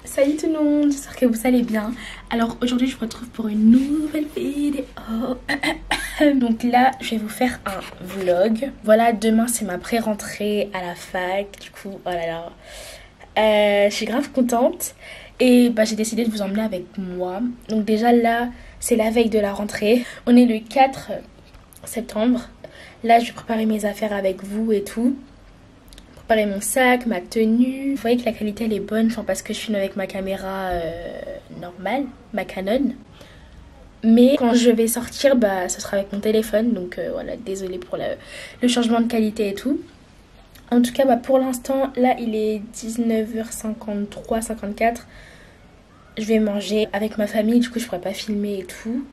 Salut tout le monde, j'espère que vous allez bien. Alors aujourd'hui je vous retrouve pour une nouvelle vidéo. Donc là je vais vous faire un vlog. Voilà, demain c'est ma pré-rentrée à la fac. Du coup, oh là là, je suis grave contente. Et bah, j'ai décidé de vous emmener avec moi. Donc déjà là c'est la veille de la rentrée. On est le 4 septembre. Là je vais préparer mes affaires avec vous et tout. Préparer mon sac, ma tenue. Vous voyez que la qualité elle est bonne, enfin, parce que je filme avec ma caméra normale, ma Canon. Mais quand je vais sortir, bah ce sera avec mon téléphone. Donc voilà, désolée pour le changement de qualité et tout. En tout cas, bah, pour l'instant, là il est 19h53, 54. Je vais manger avec ma famille, du coup je pourrais pas filmer et tout.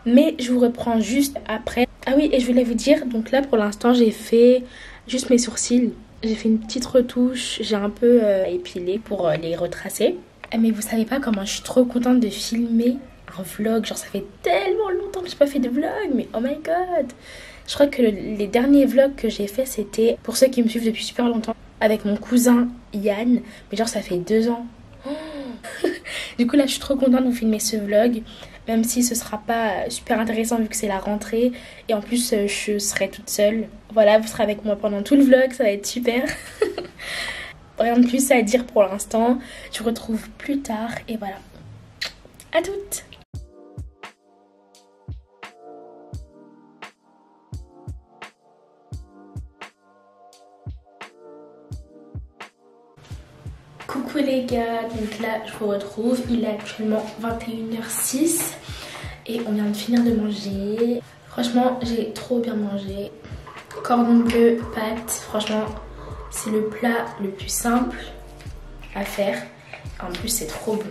Mais je vous reprends juste après. Ah oui, et je voulais vous dire, donc là pour l'instant j'ai fait juste mes sourcils. J'ai fait une petite retouche, j'ai un peu épilé pour les retracer. Mais vous savez pas comment je suis trop contente de filmer un vlog. Genre ça fait tellement longtemps que j'ai pas fait de vlog, mais oh my god. Je crois que les derniers vlogs que j'ai fait c'était, pour ceux qui me suivent depuis super longtemps, avec mon cousin Yann. Mais genre ça fait 2 ans. Oh. Du coup là je suis trop contente de vous filmer ce vlog. Même si ce sera pas super intéressant vu que c'est la rentrée. Et en plus je serai toute seule. Voilà, vous serez avec moi pendant tout le vlog, ça va être super. Rien de plus à dire pour l'instant. Je vous retrouve plus tard et voilà. À toutes. Coucou les gars, donc là je vous retrouve. Il est actuellement 21h06 et on vient de finir de manger. Franchement j'ai trop bien mangé. Cordon bleu, pâtes, franchement c'est le plat le plus simple à faire. En plus c'est trop bon.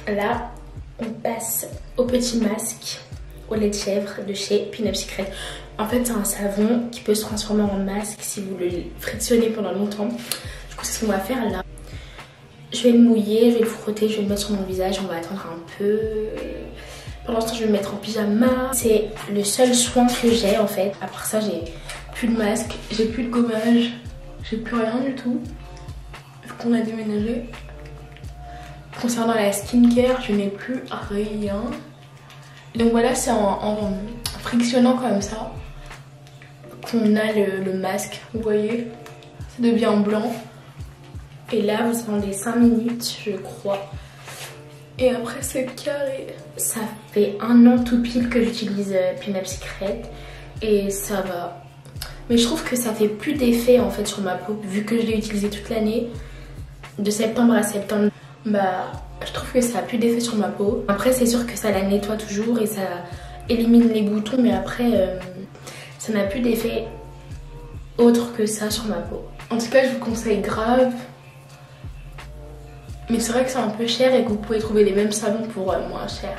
Là on passe au petit masque au lait de chèvre de chez Peanut Secret. En fait c'est un savon qui peut se transformer en masque si vous le frictionnez pendant longtemps. Du coup c'est ce qu'on va faire là. Je vais le mouiller, je vais le frotter, je vais le mettre sur mon visage. On va attendre un peu. Pendant ce temps je vais me mettre en pyjama. C'est le seul soin que j'ai en fait. À part ça j'ai plus de masque, j'ai plus de gommage, j'ai plus rien du tout. Vu qu'on a déménagé. Concernant la skincare je n'ai plus rien. Donc voilà, c'est en frictionnant comme ça qu'on a le masque, vous voyez, ça devient blanc. Et là vous attendez 5 minutes je crois. Et après c'est carré. Ça fait 1 an tout pile que j'utilise Peanut Secret et ça va. Mais je trouve que ça fait plus d'effet en fait sur ma peau vu que je l'ai utilisé toute l'année. De septembre à septembre, bah je trouve que ça a plus d'effet sur ma peau. Après c'est sûr que ça la nettoie toujours et ça élimine les boutons, mais après ça n'a plus d'effet autre que ça sur ma peau. En tout cas je vous conseille grave. Mais c'est vrai que c'est un peu cher et que vous pouvez trouver les mêmes savons pour moins cher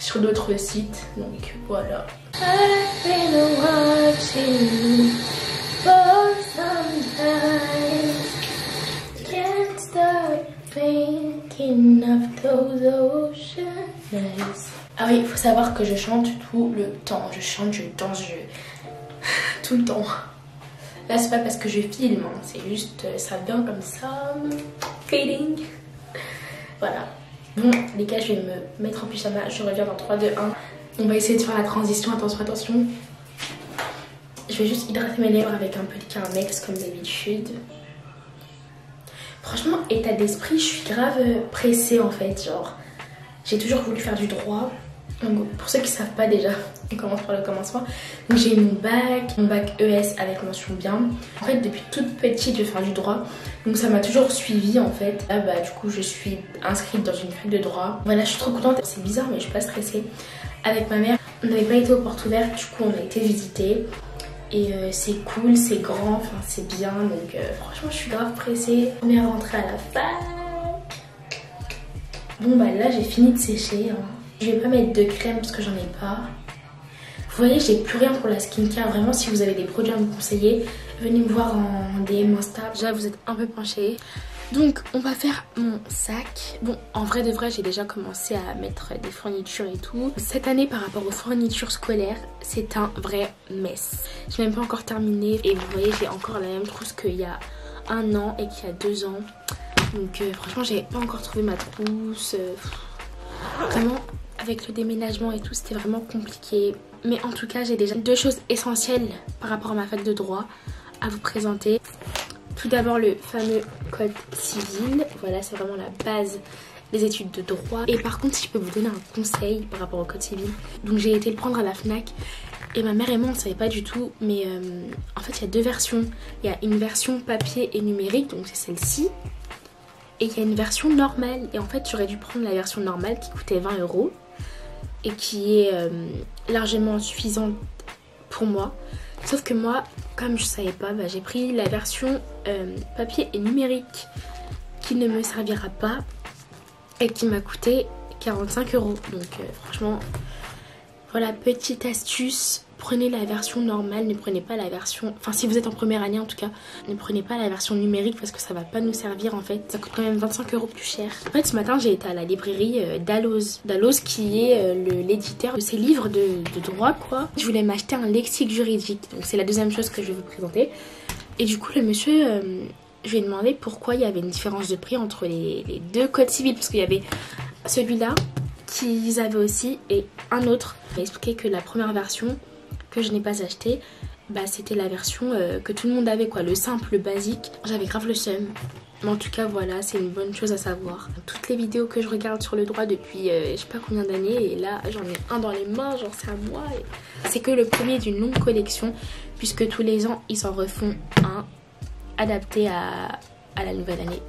sur d'autres sites, donc voilà. Ah oui, il faut savoir que je chante tout le temps. Je chante, je danse, tout le temps. Là, c'est pas parce que je filme, hein. C'est juste, ça vient comme ça. Feeling. Voilà. Bon, les gars, je vais me mettre en pyjama. Je reviens dans 3, 2, 1. On va essayer de faire la transition. Attention, attention. Je vais juste hydrater mes lèvres avec un peu de Carmex comme d'habitude. Franchement, état d'esprit, je suis grave pressée en fait. Genre, j'ai toujours voulu faire du droit. Donc, pour ceux qui savent pas déjà, on commence par le commencement. Donc j'ai eu mon bac ES avec mention bien. En fait, depuis toute petite, je veux faire du droit. Donc ça m'a toujours suivi en fait. Là, bah, du coup, je suis inscrite dans une fac de droit. Voilà, je suis trop contente. C'est bizarre, mais je suis pas stressée. Avec ma mère, on n'avait pas été aux portes ouvertes. Du coup, on a été visiter. Et c'est cool, c'est grand, enfin c'est bien. Donc franchement, je suis grave pressée. On est rentrée à la fac. Bon, bah là, j'ai fini de sécher. Hein. Je vais pas mettre de crème parce que j'en ai pas. Vous voyez, j'ai plus rien pour la skincare. Vraiment, si vous avez des produits à me conseiller, venez me voir en DM Insta. Déjà, vous êtes un peu penchés. Donc, on va faire mon sac. Bon, en vrai de vrai, j'ai déjà commencé à mettre des fournitures et tout. Cette année, par rapport aux fournitures scolaires, c'est un vrai mess. Je n'ai même pas encore terminé. Et vous voyez, j'ai encore la même trousse qu'il y a 1 an et qu'il y a 2 ans. Donc franchement j'ai pas encore trouvé ma trousse. Vraiment avec le déménagement et tout c'était vraiment compliqué. Mais en tout cas j'ai déjà 2 choses essentielles par rapport à ma fac de droit à vous présenter. Tout d'abord le fameux code civil. Voilà, c'est vraiment la base des études de droit. Et par contre si je peux vous donner un conseil par rapport au code civil. Donc j'ai été le prendre à la FNAC. Et ma mère et moi on ne savait pas du tout. Mais en fait il y a 2 versions. Il y a une version papier et numérique. Donc c'est celle-ci. Et il y a une version normale. Et en fait j'aurais dû prendre la version normale qui coûtait 20 € et qui est largement suffisante pour moi. Sauf que moi, comme je savais pas, j'ai pris la version papier et numérique qui ne me servira pas et qui m'a coûté 45 €. Donc franchement, voilà, petite astuce. Prenez la version normale, ne prenez pas la version... Enfin, si vous êtes en première année en tout cas, ne prenez pas la version numérique parce que ça va pas nous servir en fait. Ça coûte quand même 25 € plus cher. En fait, ce matin, j'ai été à la librairie Dalloz. Dalloz qui est l'éditeur de ces livres de droit, quoi. Je voulais m'acheter un lexique juridique. Donc, c'est la deuxième chose que je vais vous présenter. Et du coup, le monsieur... je lui ai demandé pourquoi il y avait une différence de prix entre les 2 codes civils. Parce qu'il y avait celui-là qu'ils avaient aussi et un autre. Il m'a expliqué que la première version que je n'ai pas acheté, c'était la version que tout le monde avait, quoi, le simple, le basique. J'avais grave le seum. Mais en tout cas voilà, c'est une bonne chose à savoir. Toutes les vidéos que je regarde sur le droit depuis je sais pas combien d'années, et là j'en ai un dans les mains, genre c'est à moi. C'est que le premier d'une longue collection, puisque tous les ans ils en refont un adapté à la nouvelle année.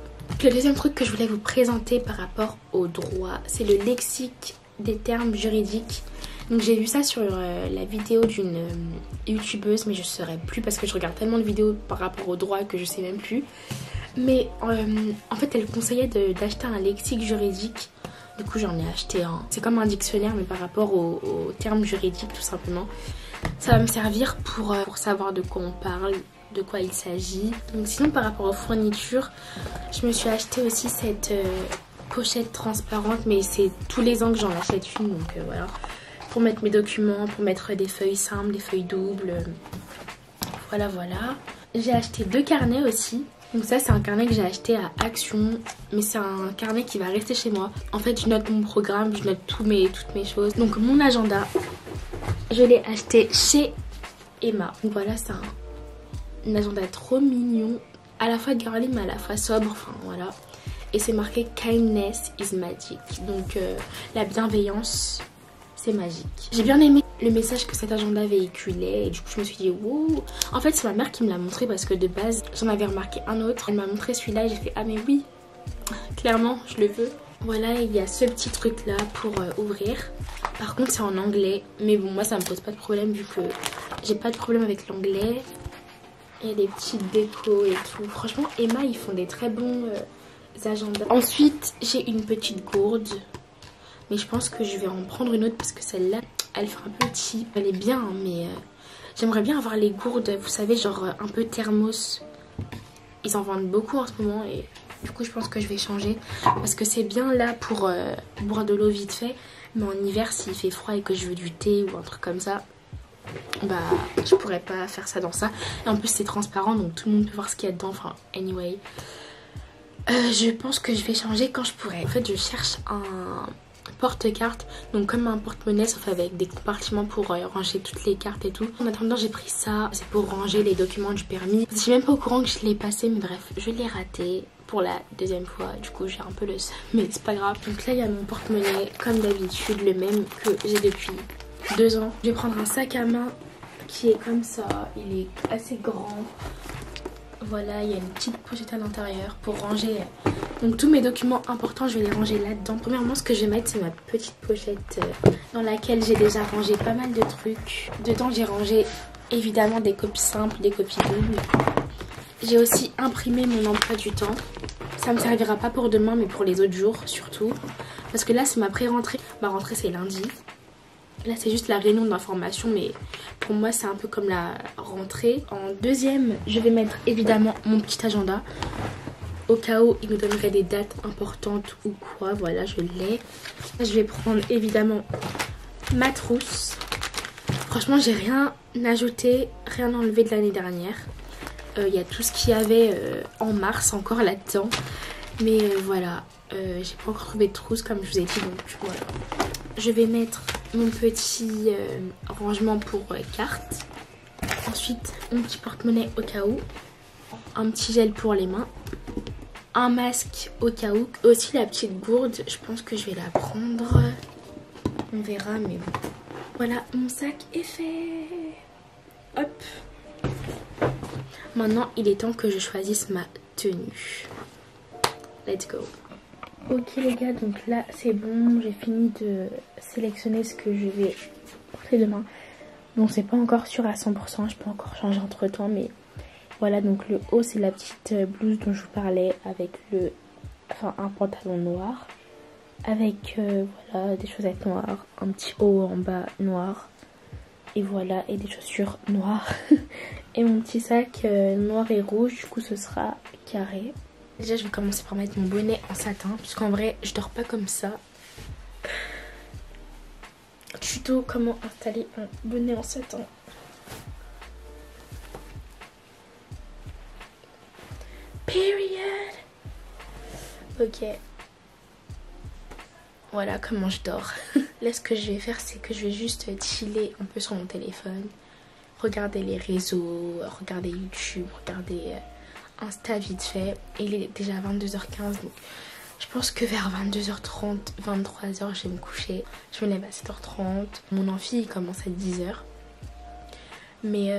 Le deuxième truc que je voulais vous présenter par rapport au droit, c'est le lexique des termes juridiques. Donc j'ai vu ça sur la vidéo d'une youtubeuse, mais je ne saurais plus parce que je regarde tellement de vidéos par rapport au droit que je sais même plus. Mais en fait elle conseillait d'acheter un lexique juridique. Du coup j'en ai acheté un. C'est comme un dictionnaire mais par rapport aux termes juridiques tout simplement. Ça va me servir pour savoir de quoi on parle, de quoi il s'agit. Donc sinon par rapport aux fournitures, je me suis acheté aussi cette pochette transparente, mais c'est tous les ans que j'en achète une, donc voilà. Pour mettre mes documents, pour mettre des feuilles simples, des feuilles doubles. Voilà, voilà. J'ai acheté 2 carnets aussi. Donc ça c'est un carnet que j'ai acheté à Action, mais c'est un carnet qui va rester chez moi. En fait je note mon programme, je note toutes mes choses. Donc mon agenda, je l'ai acheté chez Emma. Donc voilà, c'est un agenda trop mignon, à la fois girly mais à la fois sobre, enfin voilà. Et c'est marqué Kindness is magic, donc la bienveillance c'est magique. J'ai bien aimé le message que cet agenda véhiculait et du coup je me suis dit wow. En fait c'est ma mère qui me l'a montré parce que de base j'en avais remarqué un autre. Elle m'a montré celui-là et j'ai fait ah mais oui, clairement je le veux. Voilà, il y a ce petit truc là pour ouvrir. Par contre c'est en anglais, mais bon moi ça me pose pas de problème vu que j'ai pas de problème avec l'anglais. Il y a des petites décos et tout. Franchement Emma ils font des très bons agendas. Ensuite j'ai une petite gourde. Mais je pense que je vais en prendre une autre parce que celle-là, elle fait un peu cheap. Elle est bien, hein, mais j'aimerais bien avoir les gourdes, vous savez, genre un peu thermos. Ils en vendent beaucoup en ce moment et du coup je pense que je vais changer. Parce que c'est bien là pour boire de l'eau vite fait. Mais en hiver, s'il fait froid et que je veux du thé ou un truc comme ça, je pourrais pas faire ça dans ça. Et en plus c'est transparent donc tout le monde peut voir ce qu'il y a dedans. Enfin, anyway. Je pense que je vais changer quand je pourrai. En fait, je cherche un porte-carte, donc comme un porte-monnaie sauf avec des compartiments pour ranger toutes les cartes et tout. En attendant j'ai pris ça, c'est pour ranger les documents du permis. Je suis même pas au courant que je l'ai passé, mais bref je l'ai raté pour la deuxième fois, du coup j'ai un peu le seum, mais c'est pas grave. Donc là il y a mon porte-monnaie comme d'habitude, le même que j'ai depuis 2 ans. Je vais prendre un sac à main qui est comme ça, il est assez grand. Voilà, il y a une petite pochette à l'intérieur pour ranger donc tous mes documents importants, je vais les ranger là-dedans. Premièrement, ce que je vais mettre, c'est ma petite pochette dans laquelle j'ai déjà rangé pas mal de trucs. Dedans, j'ai rangé évidemment des copies simples, des copies doubles. J'ai aussi imprimé mon emploi du temps. Ça me servira pas pour demain, mais pour les autres jours surtout. Parce que là, c'est ma pré-rentrée. Ma rentrée, c'est lundi. Là, c'est juste la réunion d'information, mais pour moi, c'est un peu comme la rentrée. En deuxième, je vais mettre évidemment mon petit agenda. Au cas où il nous donnerait des dates importantes ou quoi, voilà, je l'ai. Je vais prendre évidemment ma trousse. Franchement, j'ai rien ajouté, rien enlevé de l'année dernière. Il y a tout ce qu'il y avait en mars encore là-dedans. Mais voilà, j'ai pas encore trouvé de trousse comme je vous ai dit, donc voilà. Je vais mettre mon petit rangement pour cartes. Ensuite, mon petit porte-monnaie au cas où. Un petit gel pour les mains. Un masque au cas où. Aussi la petite gourde, je pense que je vais la prendre. On verra, mais bon. Voilà, mon sac est fait. Hop. Maintenant, il est temps que je choisisse ma tenue. Let's go. Ok les gars, donc là c'est bon, j'ai fini de sélectionner ce que je vais porter demain. Donc c'est pas encore sûr à 100%, je peux encore changer entre temps, mais voilà. Donc le haut c'est la petite blouse dont je vous parlais avec un pantalon noir. Avec voilà, des chaussettes noires, un petit haut en bas noir. Et voilà, et des chaussures noires. Et mon petit sac noir et rouge, du coup ce sera carré. Déjà je vais commencer par mettre mon bonnet en satin, puisqu'en vrai je dors pas comme ça. Tuto comment installer un bonnet en satin. Period. Ok. Voilà comment je dors. Là ce que je vais faire c'est que je vais juste chiller un peu sur mon téléphone. Regarder les réseaux, regarder YouTube, regarder Insta vite fait. Et il est déjà 22h15, donc je pense que vers 22h30, 23h je vais me coucher. Je me lève à 7h30. Mon amphi il commence à 10h. Mais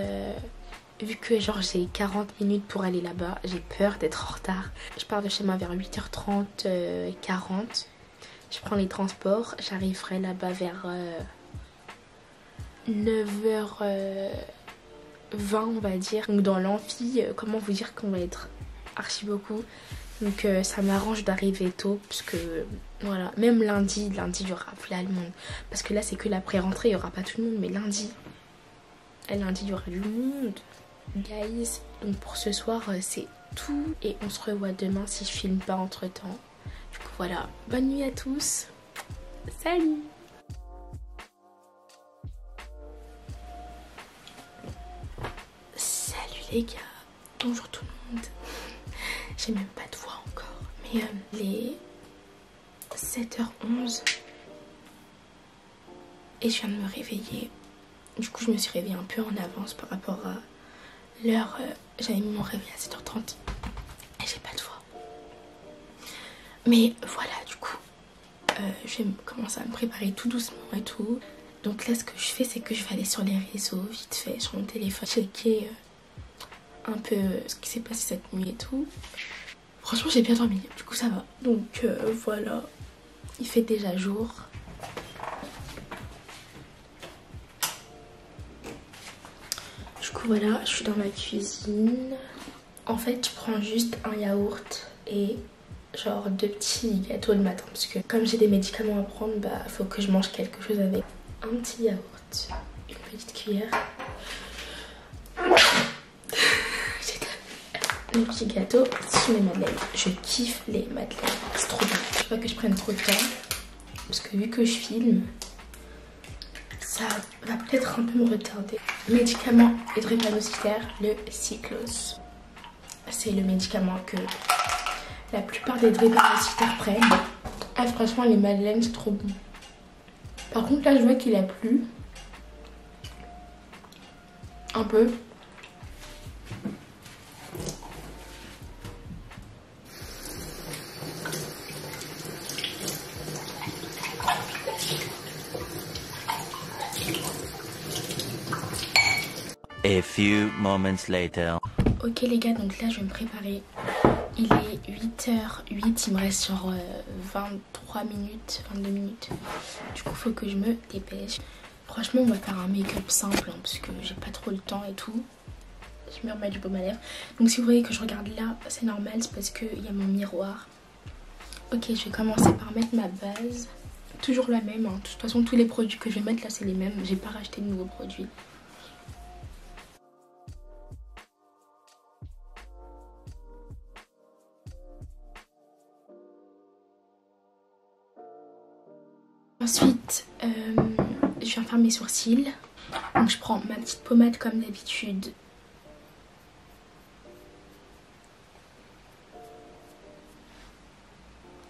vu que genre j'ai 40 minutes pour aller là-bas, j'ai peur d'être en retard. Je pars de chez moi vers 8h30, 40. Je prends les transports, j'arriverai là-bas vers 9h20 on va dire. Donc dans l'amphi, comment vous dire qu'on va être archi beaucoup. Donc ça m'arrange d'arriver tôt parce que voilà, même lundi il y aura plein de monde. Parce que là c'est que la pré-rentrée, il n'y aura pas tout le monde, mais lundi il y aura du monde. Guys, donc pour ce soir c'est tout et on se revoit demain si je filme pas entre temps. Du coup voilà, bonne nuit à tous. Salut. Salut les gars, bonjour tout le monde. J'ai même pas de voix encore, mais les 7h11 et je viens de me réveiller. Du coup je me suis réveillée un peu en avance par rapport à l'heure. J'avais mis mon réveil à 7h30 et j'ai pas de voix. Mais voilà, du coup je vais commencer à me préparer tout doucement et tout. Donc là ce que je fais c'est que je vais aller sur les réseaux vite fait sur mon téléphone, checker un peu ce qui s'est passé cette nuit et tout. Franchement j'ai bien dormi, du coup ça va. Donc voilà, il fait déjà jour. Du coup voilà, je suis dans ma cuisine. En fait je prends juste un yaourt et genre 2 petits gâteaux le matin. Parce que comme j'ai des médicaments à prendre, bah faut que je mange quelque chose avec. Un petit yaourt, une petite cuillère. Les petits gâteaux sur les madeleines. Je kiffe les madeleines, c'est trop bon. Je veux pas que je prenne trop de temps parce que vu que je filme, ça va peut-être un peu me retarder. Médicament et drépanocytaire, le Cyclos. C'est le médicament que la plupart des drépanocytaires prennent. Ah franchement les madeleines c'est trop bon. Par contre là je vois qu'il a plu un peu. A few moments later. Ok les gars, donc là je vais me préparer. Il est 8h08, il me reste genre 23 minutes, 22 minutes. Du coup faut que je me dépêche. Franchement on va faire un make-up simple hein, parce que j'ai pas trop le temps et tout. Je me remets du baume à lèvres. Donc si vous voyez que je regarde là, c'est normal, c'est parce qu'il y a mon miroir. Ok, je vais commencer par mettre ma base. Toujours la même, hein. De toute façon tous les produits que je vais mettre là c'est les mêmes. J'ai pas racheté de nouveaux produits. Ensuite, je viens faire mes sourcils. Donc je prends ma petite pommade comme d'habitude.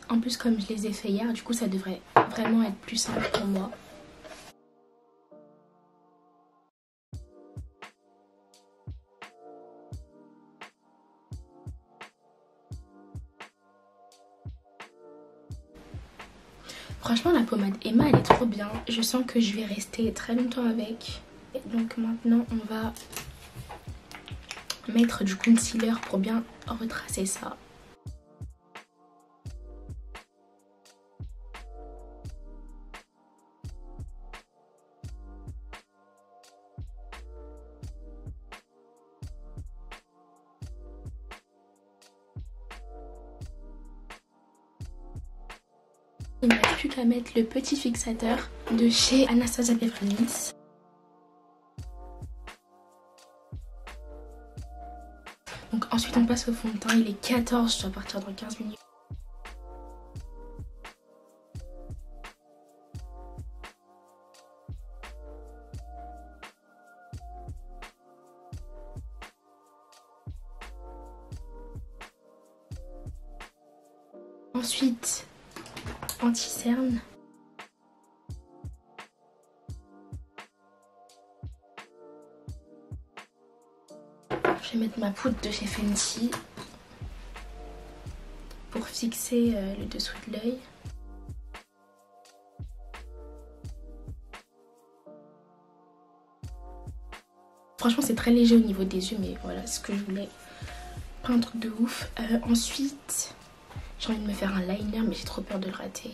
En plus comme je les ai fait hier, du coup ça devrait vraiment être plus simple pour moi. Franchement la pommade Emma elle est trop bien. Je sens que je vais rester très longtemps avec. Et donc maintenant on va mettre du concealer pour bien retracer ça. Il ne me reste plus qu'à mettre le petit fixateur de chez Anastasia Beverly Hills. Donc ensuite on passe au fond de teint, il est 14, je dois partir dans 15 minutes. Ensuite, anti-cerne. Je vais mettre ma poudre de chez Fenty pour fixer le dessous de l'œil. Franchement c'est très léger au niveau des yeux, mais voilà ce que je voulais. Pas un truc de ouf. Ensuite j'ai envie de me faire un liner mais j'ai trop peur de le rater.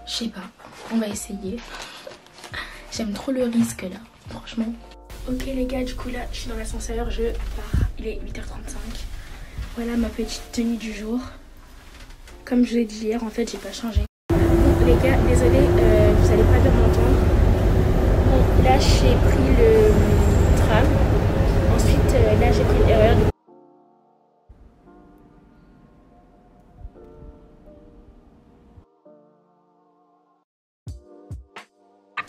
Je sais pas, on va essayer. J'aime trop le risque là, franchement. Ok les gars, du coup là je suis dans l'ascenseur, je pars. Il est 8h35. Voilà ma petite tenue du jour. Comme je l'ai dit hier, en fait j'ai pas changé. Bon les gars, désolé, vous allez pas bien m'entendre. Bon là j'ai pris le tram. Ensuite là j'ai pris l'erreur.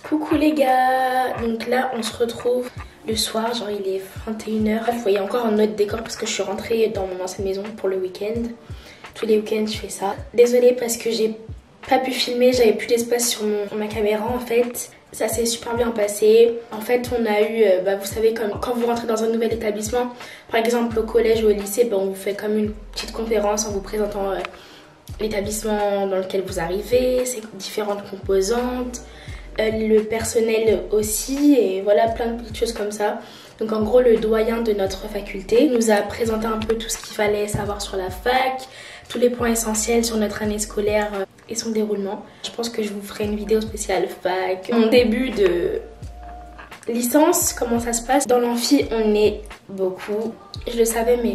Coucou les gars, donc là on se retrouve le soir, genre il est 21h. Vous voyez encore un autre décor parce que je suis rentrée dans mon ancienne maison pour le week-end. Tous les week-ends je fais ça. Désolée parce que j'ai pas pu filmer, j'avais plus d'espace sur ma caméra en fait. Ça s'est super bien passé. En fait on a eu, vous savez comme quand vous rentrez dans un nouvel établissement, par exemple au collège ou au lycée, on vous fait comme une petite conférence en vous présentant l'établissement dans lequel vous arrivez, ses différentes composantes. Le personnel aussi et voilà plein de petites choses comme ça. Donc en gros le doyen de notre faculté nous a présenté un peu tout ce qu'il fallait savoir sur la fac, tous les points essentiels sur notre année scolaire et son déroulement. Je pense que je vous ferai une vidéo spéciale fac, mon début de licence, comment ça se passe. Dans l'amphi on est beaucoup, je le savais mais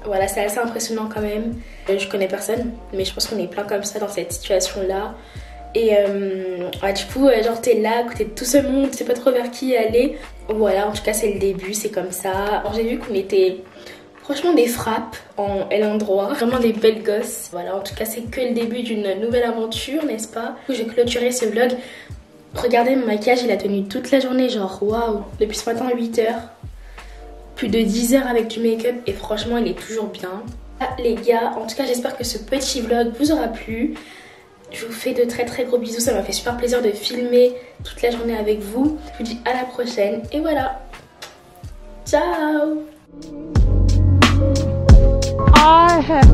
voilà c'est assez impressionnant quand même. Je connais personne mais je pense qu'on est plein comme ça dans cette situation là. Et du coup, genre t'es là, à côté de tout ce monde, tu sais pas trop vers qui aller. Voilà, en tout cas c'est le début, c'est comme ça. Alors j'ai vu qu'on était franchement des frappes en L1 vraiment des belles gosses. Voilà, en tout cas c'est que le début d'une nouvelle aventure, n'est-ce pas? Du coup, j'ai clôturé ce vlog. Regardez mon maquillage, il a tenu toute la journée, genre waouh. Depuis ce matin 8h, plus de 10 heures avec du make-up et franchement il est toujours bien. Ah, les gars, en tout cas j'espère que ce petit vlog vous aura plu. Je vous fais de très très gros bisous, ça m'a fait super plaisir de filmer toute la journée avec vous. Je vous dis à la prochaine et voilà. Ciao. I have